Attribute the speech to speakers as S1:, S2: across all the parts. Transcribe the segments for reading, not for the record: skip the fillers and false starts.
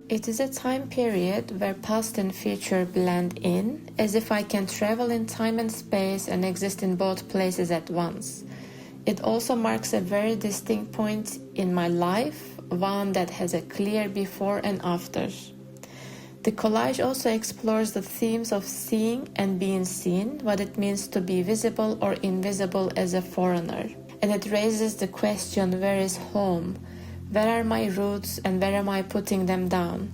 S1: It is a time period where past and future blend in, as if I can travel in time and space and exist in both places at once. It also marks a very distinct point in my life, one that has a clear before and after. The collage also explores the themes of seeing and being seen, what it means to be visible or invisible as a foreigner. And it raises the question, where is home? Where are my roots and where am I putting them down?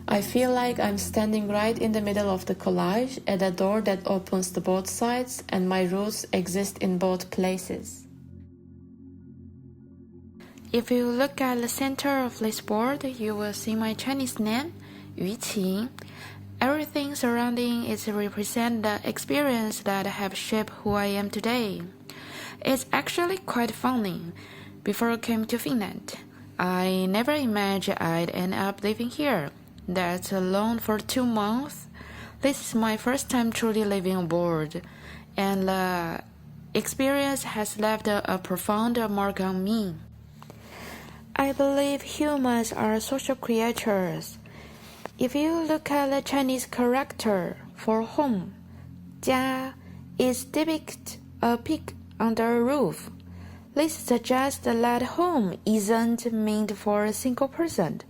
S1: I feel like I'm standing right in the middle of the collage at a door that opens to both sides, and my roots exist in both places.
S2: If you look at the center of this board, you will see my Chinese name, Yuqing. Everything surrounding it represents the experience that have shaped who I am today. It's actually quite funny. Before I came to Finland, I never imagined I'd end up living here. That's alone for 2 months. This is my first time truly living abroad, and the experience has left a profound mark on me. I believe humans are social creatures. If you look at the Chinese character for home, 家 is depicted a pig under a roof. This suggests that home isn't meant for a single person.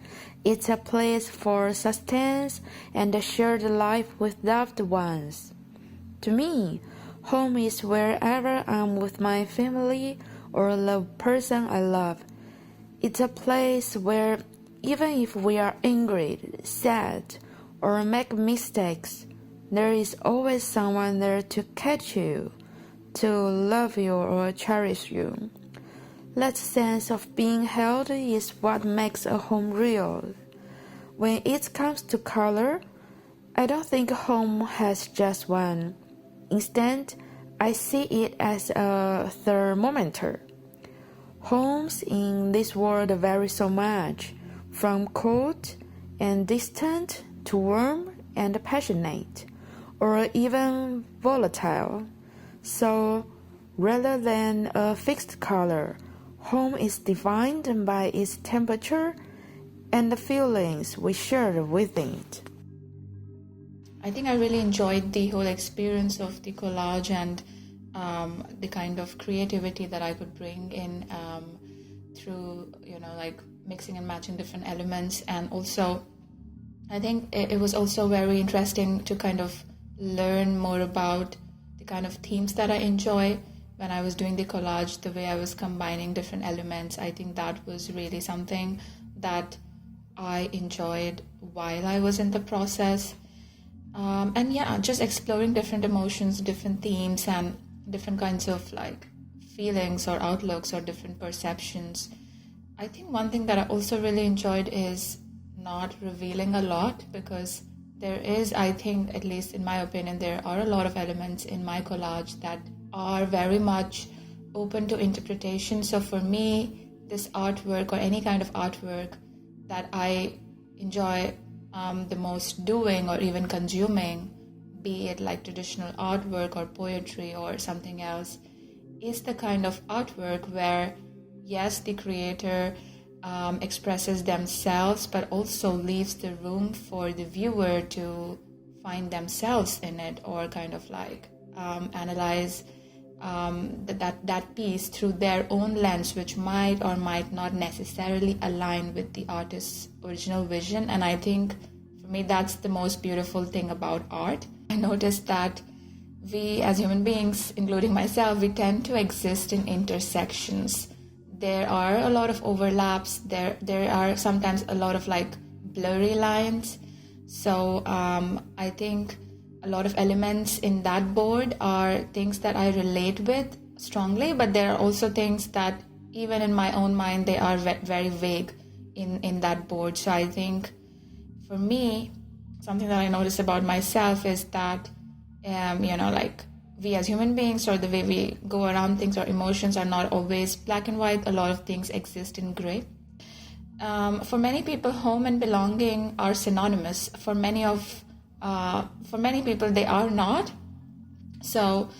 S2: It's a place for sustenance and a shared life with loved ones. To me, home is wherever I'm with my family or the person I love. It's a place where even if we are angry, sad, or make mistakes, there is always someone there to catch you, to love you or cherish you. That sense of being held is what makes a home real. When it comes to color, I don't think home has just one. Instead, I see it as a thermometer. Homes in this world vary so much, from cold and distant to warm and passionate, or even volatile. So, rather than a fixed color, home is defined by its temperature and the feelings we share with it.
S3: I think I really enjoyed the whole experience of the collage and the kind of creativity that I could bring in through, like mixing and matching different elements. And also, I think it was also very interesting to kind of learn more about the kind of themes that I enjoy when I was doing the collage, the way I was combining different elements. I think that was really something that I enjoyed while I was in the process. And yeah, just exploring different emotions, different themes, and different kinds of like feelings or outlooks or different perceptions. I think one thing that I also really enjoyed is not revealing a lot, because there is, I think, at least in my opinion, there are a lot of elements in my collage that are very much open to interpretation. So for me, this artwork or any kind of artwork that I enjoy the most doing or even consuming, be it like traditional artwork or poetry or something else, is the kind of artwork where, yes, the creator expresses themselves, but also leaves the room for the viewer to find themselves in it, or kind of like analyze that piece through their own lens, which might or might not necessarily align with the artist's original vision. And I think for me, that's the most beautiful thing about art. I noticed that we as human beings, including myself, we tend to exist in intersections. There are a lot of overlaps. There are sometimes a lot of like blurry lines. So I think a lot of elements in that board are things that I relate with strongly, but there are also things that even in my own mind, they are very vague in that board. So I think for me, something that I notice about myself is that, like we as human beings, or the way we go around things, our emotions are not always black and white. A lot of things exist in gray. For many people, home and belonging are synonymous. For many people, they are not. So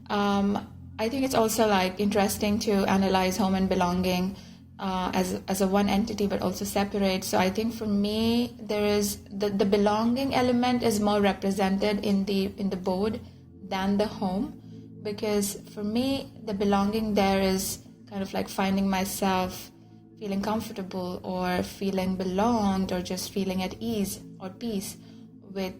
S3: I think it's also like interesting to analyze home and belonging as a one entity, but also separate. So I think for me, there is the belonging element is more represented in the board than the home, because for me the belonging there is kind of like finding myself feeling comfortable or feeling belonged or just feeling at ease or peace with,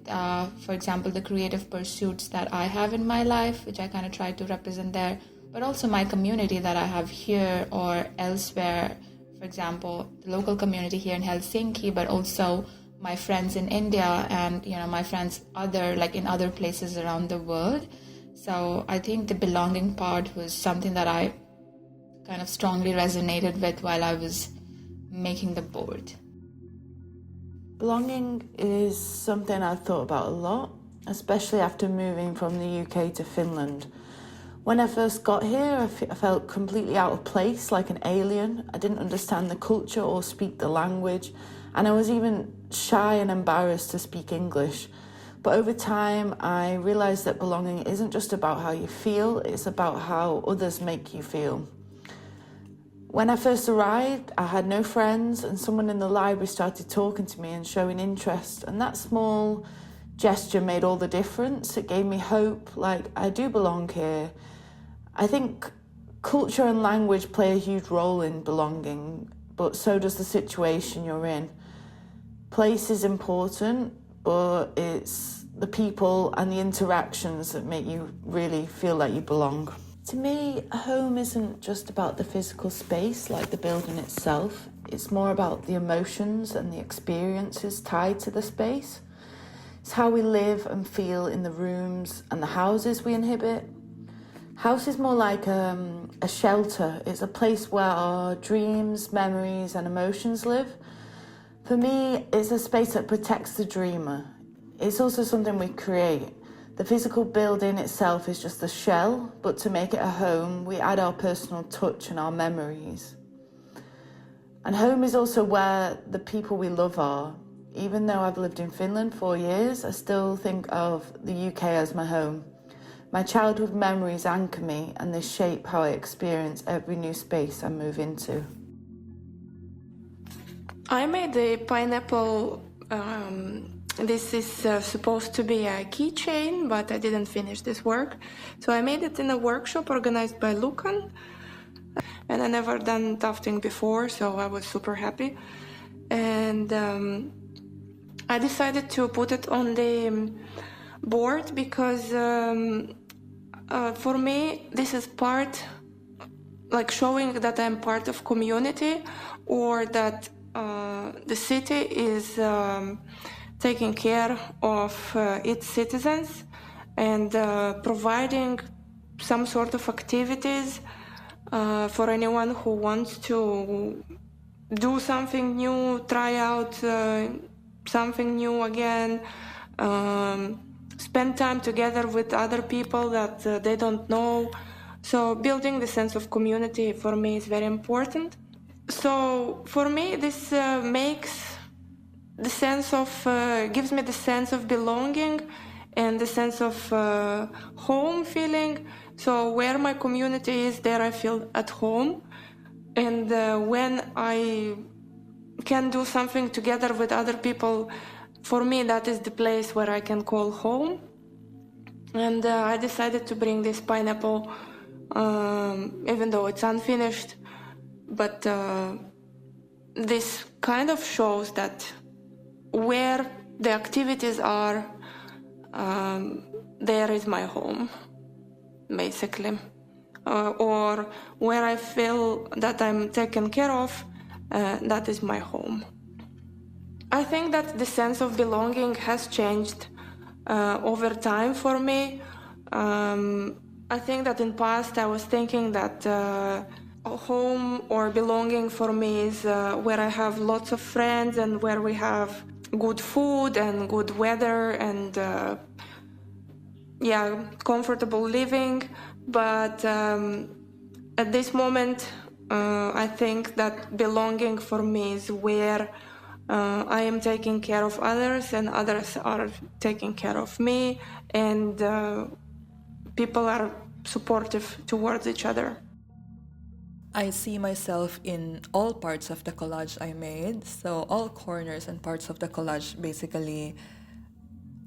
S3: for example, the creative pursuits that I have in my life, which I kind of try to represent there, but also my community that I have here or elsewhere. For example, the local community here in Helsinki, but also my friends in India and, my friends in other places around the world. So I think the belonging part was something that I kind of strongly resonated with while I was making the board.
S4: Belonging is something I've thought about a lot, especially after moving from the UK to Finland. When I first got here, I felt completely out of place, like an alien. I didn't understand the culture or speak the language, and I was even shy and embarrassed to speak English. But over time, I realised that belonging isn't just about how you feel, it's about how others make you feel. When I first arrived, I had no friends, and someone in the library started talking to me and showing interest, and that small gesture made all the difference. It gave me hope, like I do belong here. I think culture and language play a huge role in belonging, but so does the situation you're in. Place is important, but it's the people and the interactions that make you really feel like you belong. To me, a home isn't just about the physical space, like the building itself. It's more about the emotions and the experiences tied to the space. It's how we live and feel in the rooms and the houses we inhabit. House is more like a shelter. It's a place where our dreams, memories and emotions live. For me, it's a space that protects the dreamer. It's also something we create. The physical building itself is just the shell, but to make it a home, we add our personal touch and our memories. And home is also where the people we love are. Even though I've lived in Finland 4 years, I still think of the UK as my home. My childhood memories anchor me and they shape how I experience every new space I move into.
S5: I made a pineapple. This is supposed to be a keychain, but I didn't finish this work. So I made it in a workshop organized by Lucan. And I never done tufting before, so I was super happy. And I decided to put it on the board because for me this is part, like showing that I'm part of community, or that the city is taking care of its citizens and providing some sort of activities for anyone who wants to do something new, try out something new again, spend time together with other people that they don't know. So building the sense of community for me is very important. So for me this makes the sense of, gives me the sense of belonging and the sense of home feeling. So where my community is, there I feel at home. And when I can do something together with other people, for me that is the place where I can call home. And I decided to bring this pineapple, even though it's unfinished. But this kind of shows that where the activities are, there is my home, basically. Or where I feel that I'm taken care of, that is my home. I think that the sense of belonging has changed over time for me. I think that in past I was thinking that home or belonging for me is where I have lots of friends and where we have good food and good weather and comfortable living. But at this moment I think that belonging for me is where I am taking care of others and others are taking care of me, and people are supportive towards each other.
S6: I see myself in all parts of the collage I made. So all corners and parts of the collage basically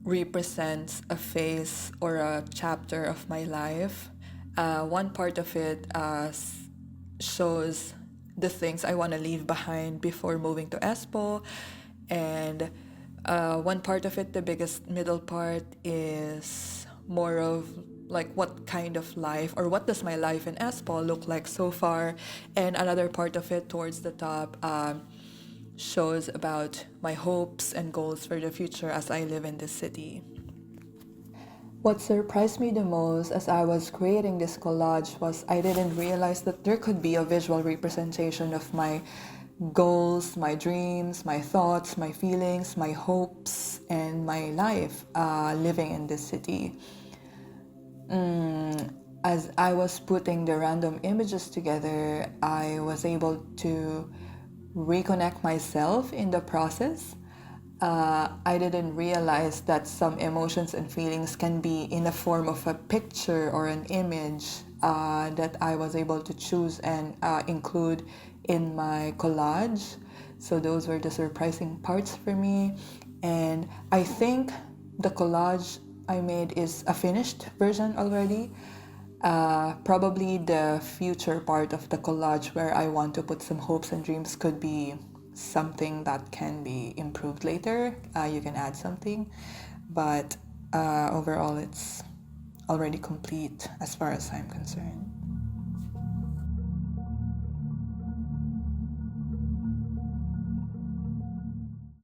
S6: represents a phase or a chapter of my life. One part of it shows the things I want to leave behind before moving to Espoo, and one part of it, the biggest middle part, is more of like what kind of life or what does my life in Espoo look like so far, and another part of it towards the top shows about my hopes and goals for the future as I live in this city. What surprised me the most as I was creating this collage was I didn't realize that there could be a visual representation of my goals, my dreams, my thoughts, my feelings, my hopes, and my life living in this city. As I was putting the random images together, I was able to reconnect myself in the process. I didn't realize that some emotions and feelings can be in the form of a picture or an image that I was able to choose and include in my collage. So those were the surprising parts for me. And I think the collage I made is a finished version already. Probably the future part of the collage where I want to put some hopes and dreams could be something that can be improved later. You can add something, but overall it's already complete as far as I'm concerned.